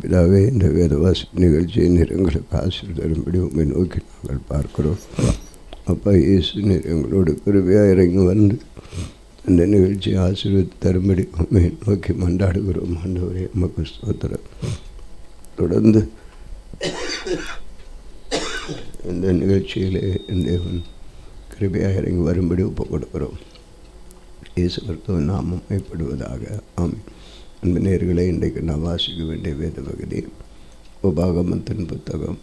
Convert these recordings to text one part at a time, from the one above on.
பிதாவே, இந்த வேதவாசி நிகழ்ச்சியை எங்களுக்கு ஆசீர்வதிக்கும்படி உம்மை நோக்கி நாங்கள் பார்க்கிறோம். அப்பா இயேசு நீர் எங்களோடு கிருபையாக இறங்கி வந்து இந்த நிகழ்ச்சியை ஆசீர்வதித்து தரும்படி உம்மை நோக்கி மன்றாடுகிறோம். ஆண்டவரே, உமக்கு ஸ்தோத்திரம். தொடர்ந்து இந்த நிகழ்ச்சியிலே தேவன் கிருபையாக இறங்கி வரும்படி ஒப்புக் கொடுக்கிறோம். இயேசு கிறிஸ்துவின் நாமம் மைப்படுவதாக. ஆமென். அன்பு நேயர்களே, இன்றைக்கு நான் வாசிக்க வேண்டிய வேத பகுதி உபாகமத்தின் புத்தகம்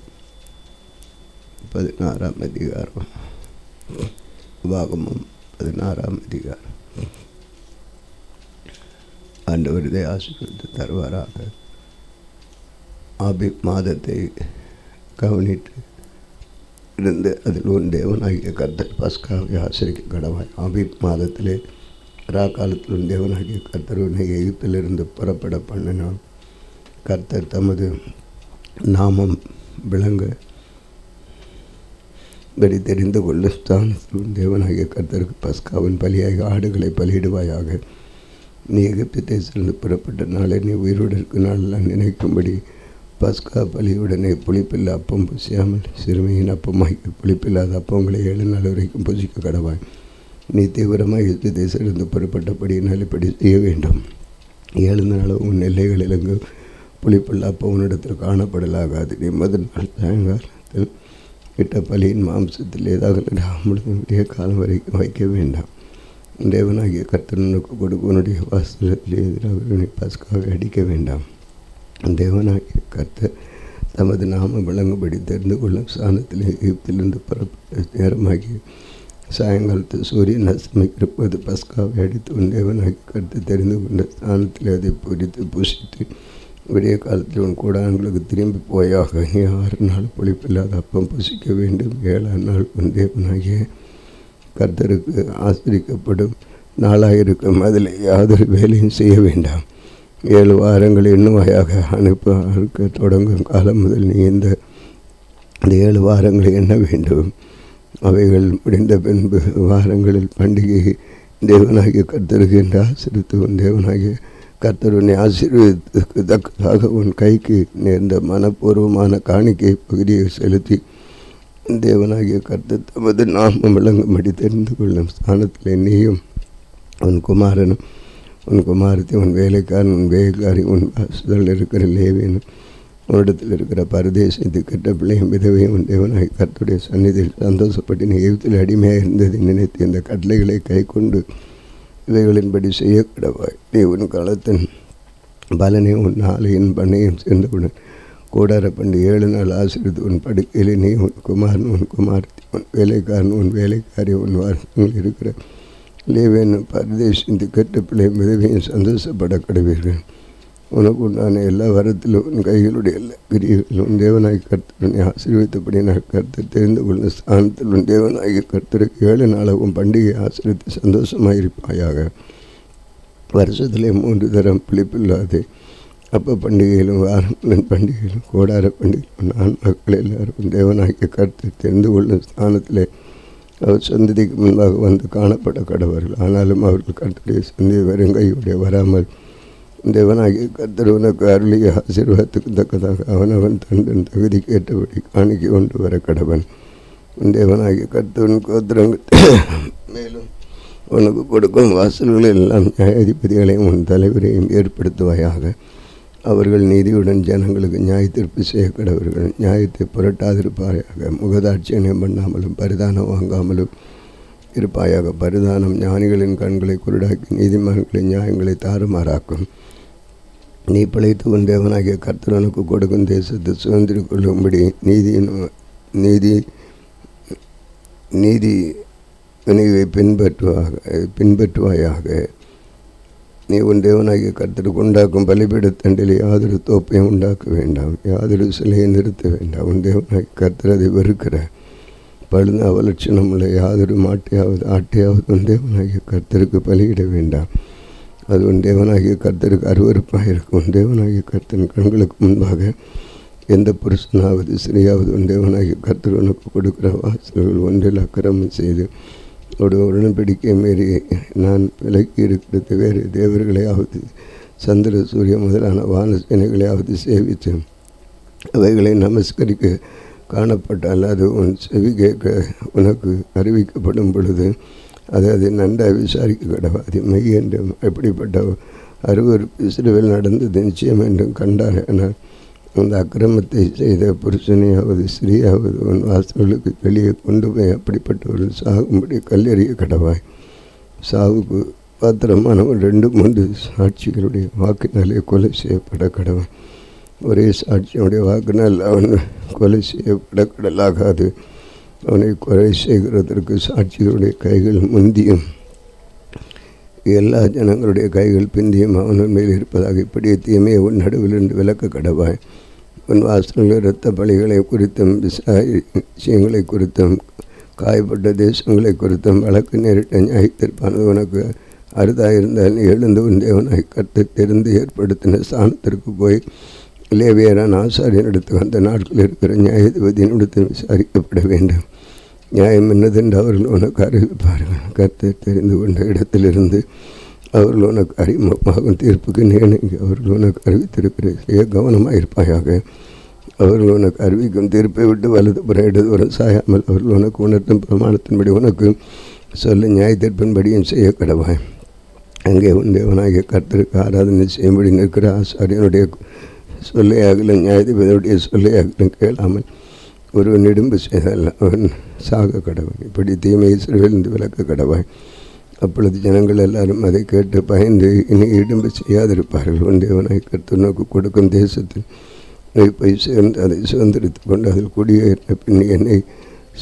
16ஆம் அதிகாரம். உபாகமம் 16ஆம் அதிகாரம். ஆண்டவர் இதை ஆசீர்வதித்து தருவாராக. ஆபீப் மாதத்தை கவனித்து இருந்து அதில் உன் தேவனாகிய கர்த்தர் பஸ்காவை ஆசரிக்க கடவாய். ஆபீப் மாதத்திலே காலத்தில் உன் தேவனாகிய கர்த்தர் உன்னை எகிப்திலிருந்து புறப்பட பண்ணினான். கர்த்தர் தமது நாமம் விளங்க படி தெரிந்து கொள்ளும் ஸ்தானத்தில் உன் தேவனாகிய கர்த்தருக்கு பஸ்காவின் பலியாக ஆடுகளை பலியிடுவாயாக. நீ எகிப்து தேசத்திலிருந்து புறப்பட்ட நாளை நீ உயிரோடு இருக்கும் நாளெல்லாம் நினைக்கும்படி பஸ்கா பலியுடனே புளிப்பில்லா அப்பம் புசியாமல் சிறுமியின் அப்பமாகி புளிப்பில்லாத அப்பங்களை 7 நாள் வரைக்கும் புசிக்க கடவாய். நீ தீவிரமாக எகிப்து தேசத்திலிருந்து புறப்பட்டபடியினால் இப்படி செய்ய வேண்டும். 7 நாளும் உன் எல்லைகளிலங்கு புளிப்புள்ள அப்பம் உன்னிடத்தில் காணப்படலாகாது. நீ முதல் நாள் சாயங்காலத்தில் இட்ட பலியின் மாம்சத்தில் ஏதாவது விடிய காலம் வரைக்கும் வைக்க வேண்டாம். தேவனாகிய கர்த்தனுக்கு கொடுப்பவனுடைய வாசலத்தில் எதிராக நீ பஸ்காவை அடிக்க வேண்டாம். தேவனாகிய கர்த்தர் தமது நாம விளங்கும்படி தெரிந்து கொள்ளும் ஸ்தானத்தில் எகிப்திலிருந்து புறப்பட்ட நேரமாகி சாயங்காலத்தில் சூரியன் அஸ்தமிக்கிறபோது பஸ்காவை அடித்து உன் தேவனாகிய கர்த்தர் தெரிந்து கொண்ட ஸ்தானத்தில் அதை பொறித்து பூசித்து விடிய காலத்தில் உன் கூடாரங்களுக்கு திரும்பி போயாக. நீ 6 நாள் புளிப்பில்லாத அப்பம் புசிக்க வேண்டும். 7ஆம் நாள் உன் தேவனாகிய கர்த்தருக்கு ஆசரிக்கப்படும் நாளாயிருக்கும். அதில் யாதொரு வேலையும் செய்ய வேண்டாம். 7 வாரங்கள் எண்ணுவாயாக. அறுக்க தொடங்கும் காலம் முதல் நீ இந்த 7 வாரங்களை எண்ண வேண்டும். அவைகள் முடிந்த பின்பு வாரங்களில் பண்டிகை தேவனாகிய கர்த்தருக்கு என்று ஆசரித்து உன் தேவனாகிய கர்த்தர் உன்னை ஆசீர்வதிக்கு தக்கதாக உன் கைக்கு நேர்ந்த மனப்பூர்வமான காணிக்கை பகுதியை செலுத்தி தேவனாகிய கர்த்தர் தமது நாமம் விளங்கும்படி தெரிந்து கொள்ளும் ஸ்தானத்தில் நீயும் உன் குமாரனும் உன் குமாரத்தை உன் வேலைக்காரன் உன் வேலைக்காரி உன் வாசலில் இருக்கிற லேவியனும் உன்னிடத்தில் இருக்கிற பரதேசத்து கெட்ட பிள்ளையும் விதவையும் உன் தேவனாகிய கர்த்தருடைய சந்நிதியில் சந்தோஷப்பட்டு நீ எகிப்தில் அடிமையாக இருந்ததை நினைத்து இந்த கட்டளைகளை கை கொண்டு இவைகளின்படி செய்ய கடவாய். நீ உன் களத்தின் பலனையும் உன் ஆலையின் பண்ணையும் சேர்ந்தவுடன் கூடார பண்டு 7 நாள் ஆசிரியத்து உன் படுக்கையில் நீ உன் குமாரன் உன் குமாரத்தி உன் வேலைக்காரன் உன் வேலைக்காரி உன் வாரங்கள் இருக்கிற லேவியன் பரதேசத்து கெட்ட பிள்ளையும் விதவையும் சந்தோஷப்பட கடவீர்கள். உனக்கு உண்டான எல்லா வரத்திலும் உன் கைகளுடைய எல்லா கிரிகளிலும் உன் தேவனாகிய கர்த்தனை ஆசீர்வதித்தபடி நான் கர்த்தர் தெரிந்து கொள்ளும் ஸ்தானத்தில் உன் தேவனாகிய கர்த்தருக்கு 7 நாளாகவும் பண்டிகை ஆசீர்வதித்து சந்தோஷமாக இருப்பாயாக. வருஷத்திலே 3 தரம் புளிப்பில்லாது அப்போ பண்டிகையிலும் வாரங்களின் பண்டிகையிலும் கூடார பண்டிகையிலும் நான் மக்கள் எல்லாரும் தேவனாகிய கர்த்தர் தெரிந்து கொள்ளும் ஸ்தானத்திலே அவர் சந்ததிக்கு முன்பாக வந்து காணப்பட கடவர்கள். ஆனாலும் அவர்கள் கர்த்தருடைய சந்தை வெறுங்கையுடைய வராமல் தேவனாகிய கர்த்தர் உனக்கு அருளிய ஆசீர்வாதத்துக்கு தக்கதாக அவனவன் தன் தகுதிக்கு ஏற்றபடி காணிக்கை கொண்டு வர கடவன். தேவனாகிய கர்த்தரின் கோத்திரங்கள் மேலும் உனக்கு கொடுக்கும் வாசல்களில் எல்லாம் நியாயாதிபதிகளையும் உன் தலைவரையும் ஏற்படுத்துவாயாக. அவர்கள் நீதியுடன் ஜனங்களுக்கு நியாய தீர்ப்பு செய்ய கடவர்கள். நியாயத்தை புரட்டாதிருப்பாயாக. முகதாட்சியம் பண்ணாமலும் பரிதானம் வாங்காமலும் இருப்பாயாக. பரிதானம் ஞானிகளின் கண்களை குருடாக்கி நீதிமன்றங்களின் நியாயங்களை தாறுமாறாக்கும். நீ பிழைத்து உன் தேவனாகிய கர்த்தர் உனக்கு கொடுக்கும் தேசத்தை சுதந்திரம் கொள்ளும்படி நீதி நினைவை பின்பற்றுவாயாக. நீ உன் தேவனாகிய கர்த்தருக்கு உண்டாக்கும் பலிபீடத்தண்டில் யாதொரு தோப்பையும் உண்டாக்க வேண்டாம். யாதொரு சிலையை நிறுத்த வேண்டாம். உன் தேவனாகிய கர்த்தர் அதை வெறுக்கிற பழுந்த அவலட்சணம் உள்ள யாதொரு மாட்டையாவது ஆட்டையாவது உன் தேவனாகிய கர்த்தருக்கு பலியிட வேண்டாம். அது உன் தேவனாகிய கர்த்தருக்கு அருவருப்பாக இருக்கும். உன் தேவனாகிய கர்த்தன் கண்களுக்கு முன்பாக எந்த புருஷனாவது ஸ்திரீயாவது உன் தேவனாகிய கர்த்தர் உனக்கு கொடுக்கிற வாசல்கள் ஒன்றில் அக்கிரமம் செய்து ஒரு உடன்படிக்கை மீறி நான் விலக்கி இருக்கிறது வேறு தேவர்களையாவது சந்திர சூரிய முதலான வான சேனைகளையாவது சேவித்து அவைகளை நமஸ்கரிக்க காணப்பட்டால் அது உன் செவி கேட்க உனக்கு அறிவிக்கப்படும் பொழுது அதை நன்றாக விசாரிக்க கடவா. அது மெய் என்றும் எப்படிப்பட்ட அருவருப்பு இஸ்ரவேல் நடந்தது நிச்சயம் என்றும் கண்டார். ஆனால் அந்த அக்கிரமத்தை செய்த புருஷனையாவது ஸ்திரீயாவது உன் வாசல்களுக்கு வெளியே கொண்டு போய் அப்படிப்பட்டவர்கள் சாகும்படி கல்லெறிய கடவாய். சாவுக்கு பாத்திரமானவன் 2-3 சாட்சிகளுடைய வாக்கினாலே கொலை செய்யப்பட கடவாய். ஒரே சாட்சியுடைய வாக்கினால் அவன் கொலை செய்யப்பட கடலாகாது. அவனை கொலை செய்கிறதற்கு சாட்சிகளுடைய கைகள் முந்தியும் எல்லா ஜனங்களுடைய கைகள் பிந்தியும் அவன் மேல் இருப்பதாக இப்படியே தீமையை உன் நடுவிலிருந்து விலக்க கடவாய். உன் வாசலில் இரத்த பலிகளை குறித்தும் விஷயங்களை குறித்தும் காயப்பட்ட தேசங்களை குறித்தும் வழக்கு நேரிட்ட நியாயத்திற்பானது உனக்கு அறுதாயிருந்தால் எழுந்து உன் தேவனாய் கர்த்தர் தெரிந்து ஏற்படுத்தின ஸ்தானத்திற்கு போய் லேவியரான ஆசாரியனிடத்து அந்த நாட்களில் இருக்கிற நியாயாதிபதியினிடத்தில் விசாரிக்கப்பட வேண்டும். நியாயம் என்னதென்று அவர்கள் உனக்கு அறிவிப்பார்கள். கர்த்தர் தெரிந்து கொண்ட இடத்திலிருந்து அவர்கள் உனக்கு அறிமுகமாகும் தீர்ப்புக்கு நியமிக்க அவர்கள் உனக்கு அறிவித்திருக்கிற கவனமாக இருப்பாயாக. அவர்கள் உனக்கு அறிவிக்கும் தீர்ப்பை விட்டு வலதுபுறம் இடதுபுறம் சாயாமல் அவர்கள் உனக்கு உணர்த்தும் பிரமாணத்தின்படி உனக்கு சொல்ல நியாய தீர்ப்பின்படியும் செய்ய கடவாய். அங்கே உன் தேவனாகிய கர்த்தருக்கு ஆராதனை செய்யும்படி நிற்கிற ஆசாரியனுடைய சொல்லையாகலும் நியாயாதிபதியுடைய சொல்லையாகலும் கேளாமல் ஒருவன் இடும்பு செய்தால் அவன் சாக கடவன். இப்படி தீமையை சிறுவிலிருந்து விலக்க கடவாய். அப்பொழுது ஜனங்கள் எல்லாரும் அதை கேட்டு பயந்து இனி இடும்பு செய்யாதிருப்பார்கள். உன் தேவனாய் கர்த்தர் நோக்கு கொடுக்கும் தேசத்தில் நீ போய் சேர்ந்து அதை சுதந்திரித்து கொண்டு அதில் குடியேறின பின் என்னை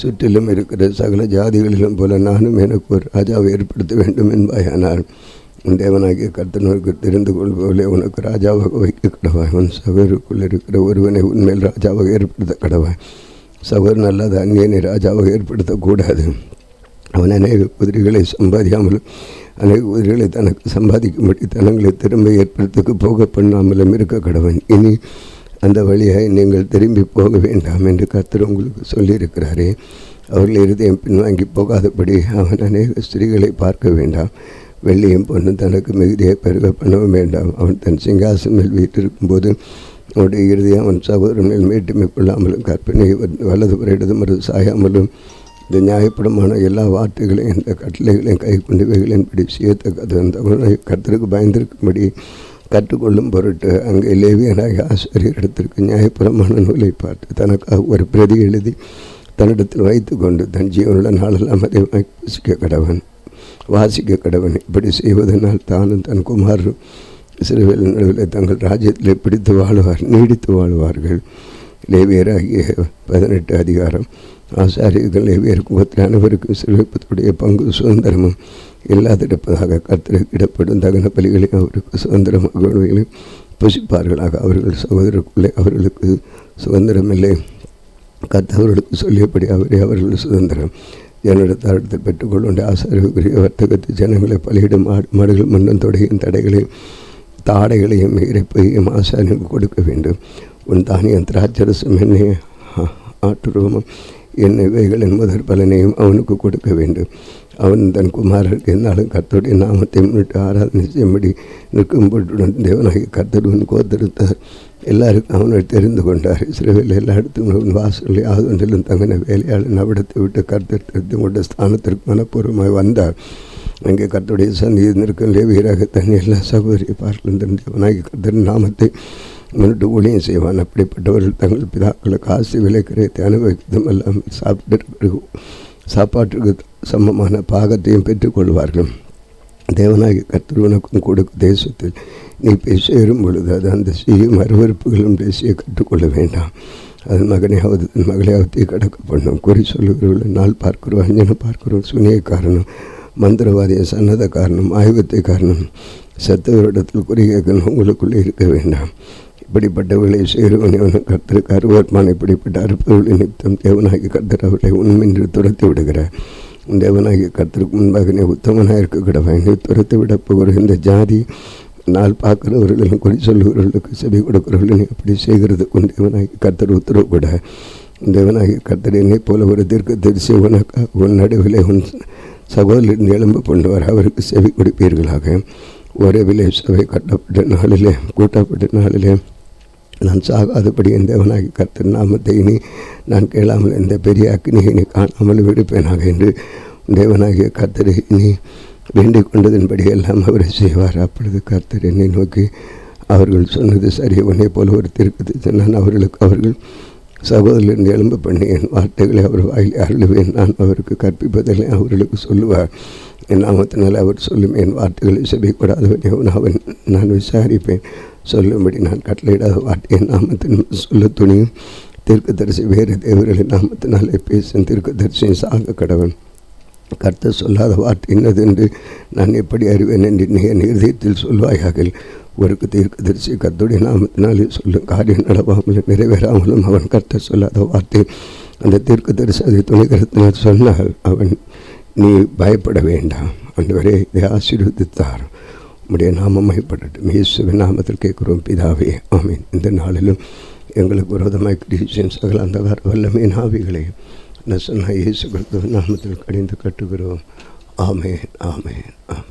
சுற்றிலும் இருக்கிற சகல ஜாதிகளிலும் போல நானும் எனக்கு ஒரு ராஜாவை ஏற்படுத்த வேண்டும் என்பாயானால் உன் தேவனாகிய கர்த்தனுக்கு தெரிந்து கொள்பவர்களே உனக்கு ராஜாவாக வைக்க கடவாய். உன் சகோதரருக்குள் இருக்கிற ஒருவனை உன்மேல் ராஜாவாக ஏற்படுத்த கடவாய். சகோதரன் அல்லாத அந்நியனை ராஜாவாக ஏற்படுத்தக்கூடாது. அவன் அநேக குதிரைகளை சம்பாதிக்காமலும் அநேக குதிரைகளை தனக்கு சம்பாதிக்கும்படி தனங்களை திரும்ப ஏற்படுத்துக்கு போக பண்ணாமலும் இருக்க கடவன். இனி அந்த வழியாய் நீங்கள் திரும்பி போக வேண்டாம் என்று கர்த்தர் உங்களுக்கு சொல்லியிருக்கிறாரே. அவர்கள் இருதயம் பின்வாங்கி போகாதபடி அவன் அநேக ஸ்திரீகளை பார்க்க வேண்டாம். வெள்ளியும் பொண்ணும் தனக்கு மிகுதியை பெருக பண்ணவும் வேண்டாம். அவன் தன் சிங்காசனம் மேல் வீட்டிருக்கும்போது அவனுடைய இருதயம் அவன் சகோதரன் மேல் மேட்டுமை கொள்ளாமலும் கற்பனை வலதுபுற இடதுமறு சாயாமலும் இந்த நியாயப்படமான எல்லா வார்த்தைகளையும் இந்த கட்டளைகளையும் கை கொண்டவைகளின்படி செய்யத்தக்கது அந்த கர்த்தருக்கு பயந்திருக்கும்படி கற்றுக்கொள்ளும் பொருட்டு அங்கே லேவியனாகிய ஆசாரியர் இடத்திற்கு நியாயப்புறமான நூலை பார்த்து தனக்காக ஒரு பிரதி எழுதி தன்னிடத்தில் வைத்து கொண்டு தன் ஜீவனுள்ள நாளெல்லாம் அதை வாசிக்க கடவன். இப்படி செய்வதனால் தானும் தன் குமாரும் இஸ்ரவேல் நடுவில் தங்கள் ராஜ்யத்தில் பிடித்து நீடித்து வாழ்வார்கள். லேவியராகிய 18 அதிகாரம். ஆசாரியர்கள் லேவியர் குலத்தில் அனைவருக்கும் சிறுவத்துடைய பங்கு சுதந்திரமும் இல்லாதிருப்பதாக கர்த்தருக்கு இடப்படும் தகன பலிகளையும் அவருக்கு சுதந்திரமாக புசிப்பார்களாக. அவர்கள் சகோதரருக்குள்ளே அவர்களுக்கு சுதந்திரமில்லை. கர்த்தவர்களுக்கு சொல்லியபடி அவர்கள் சுதந்திரம் ஜனத்தாரத்தில் பெற்றுக்கொள்ளுண்ட ஆசாரியக்குரிய வர்த்தகத்து ஜனங்களை பலியிடும் மாடுகள் முன்னும் தொடையும் தாடைகளையும் இறைப்பையும் ஆசாரியனுக்கு கொடுக்க வேண்டும். உன் தானியம் திராட்சரசம் எண்ணெய் ஆட்டுருவமும் இவைகளின் முதற் பலனையும் அவனுக்கு கொடுக்க வேண்டும். அவன் தன் குமாரருக்கு என்னாலும் கர்த்தருடைய நாமத்தை முன்னிட்டு ஆராதனை செய்யும்படி நிற்கும்போதுடன் தேவனாகி கர்த்தருவன் கோத்திருத்தார் எல்லாருக்கும் அவனை தெரிந்து கொண்டார். இஸ்ரவேல் எல்லா இடத்தும் வாசலில் யாதொன்றிலும் தங்கின வேலையாளன் அவிடத்தை விட்டு கர்த்தர் தெரிந்து கொண்ட ஸ்தானத்திற்கு மனப்பூர்வமாக வந்தார். அங்கே கர்த்தருடைய சந்நிதி நிற்கும் லேவியராக தன் எல்லா சகோதரியை பார்க்கலும் தேவனாகி கர்த்தரின் நாமத்தை முன்னிட்டு ஊழியம் செய்வான். அப்படிப்பட்டவர்கள் தங்கள் பிதாக்களுக்கு ஆசை விலைக்கிரயத்தை அனுபவித்ததும் அல்லாமல் சாப்பாட்டுக்கு சமமான பாகத்தையும் பெற்றுக்கொள்வார்கள். தேவனாகி கர்த்தர் உனக்கும் கொடுக்கும் தேசத்தில் நீ போய் சேரும் பொழுது அது அந்த செய்யும் அருவறுப்புகளும் பேசிய கற்றுக்கொள்ள வேண்டாம். அதன் மகனையாவது தன் மகளையாவது கடக்க பண்ணும். குறி சொல்லுகிறவர்கள் நாள் பார்க்கிறோம், அஞ்சனம் பார்க்கிறோம், சுனியை காரணம், மந்திரவாதிய சன்னத காரணம், ஆயுதத்தை காரணம், சத்தவரிடத்தில் குறி கேட்கணும் உங்களுக்குள்ளே இருக்க வேண்டாம். இப்படிப்பட்டவர்களை சேருவன் கர்த்தருக்கு அருவர்ப்பான இப்படிப்பட்ட அறுப்பவர்களை நிமித்தம் தேவனாகி கர்த்தர் அவர்களை உண்மையின்றி துரத்தி விடுகிறார். தேவனாகிய கர்த்தருக்கு முன்பாக நீ உத்தமனாக இருக்க கிடவாய். நீ துரத்தி விட போகிற இந்த ஜாதி நாள் பார்க்கிறவர்களும் குறி சொல்லுகிறவர்களுக்கு செவி கொடுக்கிறவர்கள் நீ அப்படி செய்கிறது உன் தேவனாகி கர்த்தர் உத்தரவு கூட. தேவனாகிய கர்த்தர் என்னை போல ஒரு தீர்க்க தரிசி உனக்கு உன் நடுவில் உன் சகோதரன் எழும்ப பண்ணுவார். அவருக்கு செவி கொடுப்பீர்களாக. ஒரேவிலே சபை கட்டப்பட்ட நாளிலே கூட்டப்பட்ட நாளிலே நான் சாகாதபடி என் தேவனாகி கர்த்தர் நாமத்தை இனி நான் கேளாமல் எந்த பெரிய அக்னியை இனி காணாமல் விடுப்பேனாக என்று தேவனாகிய கர்த்தரை இனி வேண்டிக் கொண்டதன்படி எல்லாம் அவரை செய்வார். அப்பொழுது கர்த்தர் என்னை நோக்கி, அவர்கள் சொன்னது சரி, உன்னை போல ஒரு தீர்க்கதரிசி நான் அவர்கள் சகோதரன் எழும்ப பண்ணி என் வார்த்தைகளை அவர் வாயில் அருளுவேன். நான் அவருக்கு கற்பிப்பதில்லை, அவர்களுக்கு சொல்லுவார். என் நாமத்தினால் அவர் சொல்லும் என் வார்த்தைகளை செபிக்கூடாதவன் அவன் நான் விசாரிப்பேன். சொல்லும்படி நான் கட்டளையிடாத வார்த்தை என் நாமத்தின் சொல்ல துணியும் தீர்க்கதரிசி வேறு தேவர்களின் நாமத்தினாலே பேசும் தீர்க்கதரிசியும் சாக கடவன். கர்த்தர் சொல்லாத வார்த்தை என்னது என்று நான் எப்படி அறிவேன் என்று நீ என் இருதயத்தில் சொல்வாயாக. ஒரு தீர்க்கதரிசி கர்த்தருடைய நாமத்தினாலே சொல்லும் காரியம் நடவாமலும் நிறைவேறாமலும் அவன் கர்த்தர் சொல்லாத வார்த்தை அந்த தீர்க்கதரிசி அதை துணைகரத்தினால் சொன்னால் அவன் நீ பயப்பட வேண்டாம். ஆண்டவரே, இதை ஆசீர்வதித்தார். உம்முடைய நாமம் மகிமைப்படட்டும். இயேசுவின் நாமத்தில் கேட்கிறோம் பிதாவே, ஆமீன். இந்த நாளிலும் எங்களுக்கு விரோதமாய் கிறிஸ்டியன் சகல அந்தகார வல்லமையின் ஆவிகளையும் நான் சொன்ன இயேசு கிறிஸ்துவின் நாமத்தில் கடிந்து கட்டுகிறோம். ஆமேன், ஆமேன், ஆமேன்.